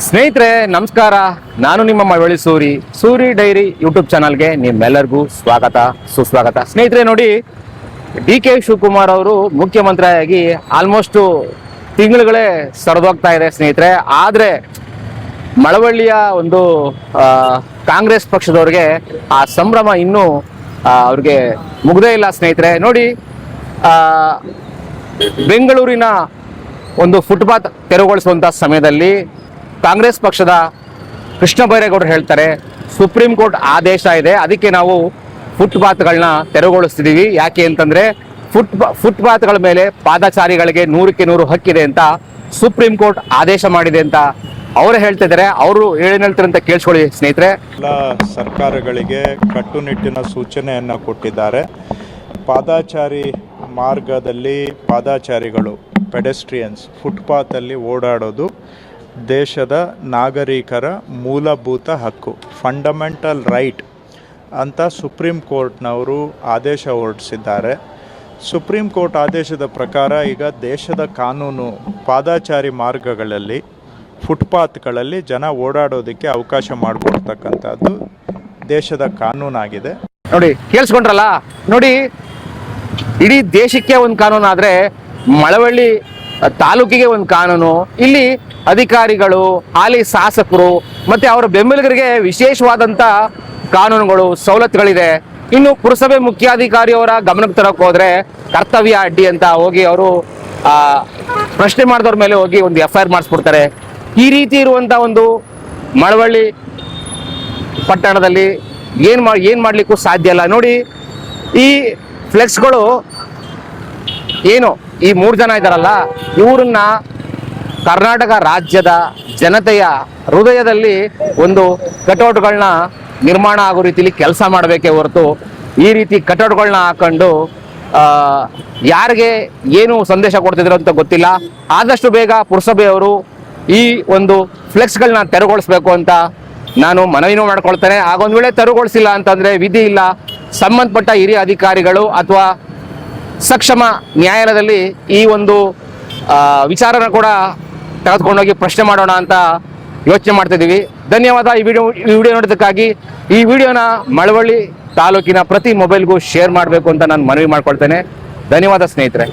ಸ್ನೇಹಿತರೆ ನಮಸ್ಕಾರ. ನಾನು ನಿಮ್ಮ ಮಳವಳ್ಳಿ ಸೂರಿ ಡೈರಿ ಯೂಟ್ಯೂಬ್ ಚಾನಲ್ಗೆ ನಿಮ್ಮೆಲ್ಲರಿಗೂ ಸ್ವಾಗತ ಸುಸ್ವಾಗತ. ಸ್ನೇಹಿತರೆ ನೋಡಿ, ಡಿ.ಕೆ. ಶಿವಕುಮಾರ್ ಅವರು ಮುಖ್ಯಮಂತ್ರಿಯಾಗಿ ಆಲ್ಮೋಸ್ಟ್ ತಿಂಗಳುಗಳೇ ಸರಿದೋಗ್ತಾ ಇದೆ ಸ್ನೇಹಿತರೆ. ಆದರೆ ಮಳವಳ್ಳಿಯ ಒಂದು ಕಾಂಗ್ರೆಸ್ ಪಕ್ಷದವ್ರಿಗೆ ಆ ಸಂಭ್ರಮ ಇನ್ನೂ ಅವ್ರಿಗೆ ಮುಗ್ದೇ ಇಲ್ಲ ಸ್ನೇಹಿತರೆ. ನೋಡಿ, ಬೆಂಗಳೂರಿನ ಒಂದು ಫುಟ್ಪಾತ್ ತೆರವುಗೊಳಿಸುವಂಥ ಸಮಯದಲ್ಲಿ ಕಾಂಗ್ರೆಸ್ ಪಕ್ಷದ ಕೃಷ್ಣ ಬೈರೇಗೌಡರು ಹೇಳ್ತಾರೆ, ಸುಪ್ರೀಂ ಕೋರ್ಟ್ ಆದೇಶ ಇದೆ, ಅದಕ್ಕೆ ನಾವು ಫುಟ್ಪಾತ್ಗಳನ್ನ ತೆರವುಗೊಳಿಸ್ತಿದ್ದೀವಿ. ಯಾಕೆ ಅಂತಂದರೆ ಫುಟ್ಪಾತ್ಗಳ ಮೇಲೆ ಪಾದಚಾರಿಗಳಿಗೆ 100% ಹಕ್ಕಿದೆ ಅಂತ ಸುಪ್ರೀಂ ಕೋರ್ಟ್ ಆದೇಶ ಮಾಡಿದೆ ಅಂತ ಅವರೇ ಹೇಳ್ತಿದ್ದಾರೆ. ಅವರು ಏನೇನು ಹೇಳ್ತಾರೆ ಅಂತ ಕೇಳಿಸ್ಕೊಳ್ಳಿ ಸ್ನೇಹಿತರೆ. ಎಲ್ಲ ಸರ್ಕಾರಗಳಿಗೆ ಕಟ್ಟುನಿಟ್ಟಿನ ಸೂಚನೆಯನ್ನು ಕೊಟ್ಟಿದ್ದಾರೆ. ಪಾದಚಾರಿ ಮಾರ್ಗದಲ್ಲಿ ಪಾದಚಾರಿಗಳು ಪೆಡೆಸ್ಟ್ರಿಯನ್ಸ್ ಫುಟ್ಪಾತಲ್ಲಿ ಓಡಾಡೋದು ದೇಶದ ನಾಗರಿಕರ ಮೂಲಭೂತ ಹಕ್ಕು, ಫಂಡಮೆಂಟಲ್ ರೈಟ್ ಅಂತ ಸುಪ್ರೀಂ ಕೋರ್ಟ್ನವರು ಆದೇಶ ಹೊರಡಿಸಿದ್ದಾರೆ. ಸುಪ್ರೀಂ ಕೋರ್ಟ್ ಆದೇಶದ ಪ್ರಕಾರ ಈಗ ದೇಶದ ಕಾನೂನು ಪಾದಚಾರಿ ಮಾರ್ಗಗಳಲ್ಲಿ ಫುಟ್ಪಾತ್ಗಳಲ್ಲಿ ಜನ ಓಡಾಡೋದಕ್ಕೆ ಅವಕಾಶ ಮಾಡಿಕೊಡ್ತಕ್ಕಂಥದ್ದು ದೇಶದ ಕಾನೂನಾಗಿದೆ. ನೋಡಿ, ಕೇಳಿಸ್ಕೊಂಡ್ರಲ್ಲ. ನೋಡಿ, ಇಡೀ ದೇಶಕ್ಕೆ ಒಂದು ಕಾನೂನು ಆದರೆ ಮಳವಳ್ಳಿ ತಾಲೂಕಿಗೆ ಒಂದು ಕಾನೂನು. ಇಲ್ಲಿ ಅಧಿಕಾರಿಗಳು, ಹಾಲಿ ಶಾಸಕರು ಮತ್ತೆ ಅವರ ಬೆಂಬಲಿಗರಿಗೆ ವಿಶೇಷವಾದಂಥ ಕಾನೂನುಗಳು, ಸವಲತ್ತುಗಳಿದೆ. ಇನ್ನು ಪುರಸಭೆ ಮುಖ್ಯಾಧಿಕಾರಿಯವರ ಗಮನಕ್ಕೆ ತರಕ್ಕೆ ಹೋದ್ರೆ ಕರ್ತವ್ಯ ಅಡ್ಡಿ ಅಂತ ಹೋಗಿ ಅವರು ಪ್ರಶ್ನೆ ಮಾಡಿದವ್ರ ಮೇಲೆ ಹೋಗಿ ಒಂದು FIR ಮಾಡಿಸ್ಬಿಡ್ತಾರೆ. ಈ ರೀತಿ ಇರುವಂಥ ಒಂದು ಮಳವಳ್ಳಿ ಪಟ್ಟಣದಲ್ಲಿ ಏನು ಮಾಡಲಿಕ್ಕೂ ಸಾಧ್ಯ ಇಲ್ಲ. ನೋಡಿ, ಈ ಫ್ಲೆಕ್ಸ್ಗಳು ಏನು ಈ 3 ಜನ ಇದ್ದಾರಲ್ಲ, ಇವರನ್ನ ಕರ್ನಾಟಕ ರಾಜ್ಯದ ಜನತೆಯ ಹೃದಯದಲ್ಲಿ ಒಂದು ಕಟೌಟ್ಗಳನ್ನ ನಿರ್ಮಾಣ ಆಗೋ ರೀತಿಯಲ್ಲಿ ಕೆಲಸ ಮಾಡಬೇಕೇ ಹೊರತು ಈ ರೀತಿ ಕಟೌಟ್ಗಳನ್ನ ಹಾಕೊಂಡು ಯಾರಿಗೆ ಏನು ಸಂದೇಶ ಕೊಡ್ತಿದ್ರು ಅಂತ ಗೊತ್ತಿಲ್ಲ. ಆದಷ್ಟು ಬೇಗ ಪುರಸಭೆಯವರು ಈ ಒಂದು ಫ್ಲೆಕ್ಸ್ಗಳನ್ನ ತೆರವುಗೊಳಿಸ್ಬೇಕು ಅಂತ ನಾನು ಮನವಿನೂ ಮಾಡ್ಕೊಳ್ತೇನೆ. ಆಗೊಂದು ವೇಳೆ ತೆರವುಗೊಳಿಸಿಲ್ಲ ಅಂತಂದರೆ ವಿಧಿ ಇಲ್ಲ, ಸಂಬಂಧಪಟ್ಟ ಹಿರಿಯ ಅಧಿಕಾರಿಗಳು ಅಥವಾ ಸಕ್ಷಮ ನ್ಯಾಯಾಲಯದಲ್ಲಿ ಈ ಒಂದು ವಿಚಾರನ ಕೂಡ ತೆಗೆದುಕೊಂಡೋಗಿ ಪ್ರಶ್ನೆ ಮಾಡೋಣ ಅಂತ ಯೋಚನೆ ಮಾಡ್ತಿದ್ದೀವಿ. ಧನ್ಯವಾದ ಈ ವಿಡಿಯೋ ನೋಡೋದಕ್ಕಾಗಿ. ಈ ವಿಡಿಯೋನ ಮಳವಳ್ಳಿ ತಾಲೂಕಿನ ಪ್ರತಿ ಮೊಬೈಲ್ಗೂ ಶೇರ್ ಮಾಡಬೇಕು ಅಂತ ನಾನು ಮನವಿ ಮಾಡ್ಕೊಳ್ತೇನೆ. ಧನ್ಯವಾದ ಸ್ನೇಹಿತರೆ.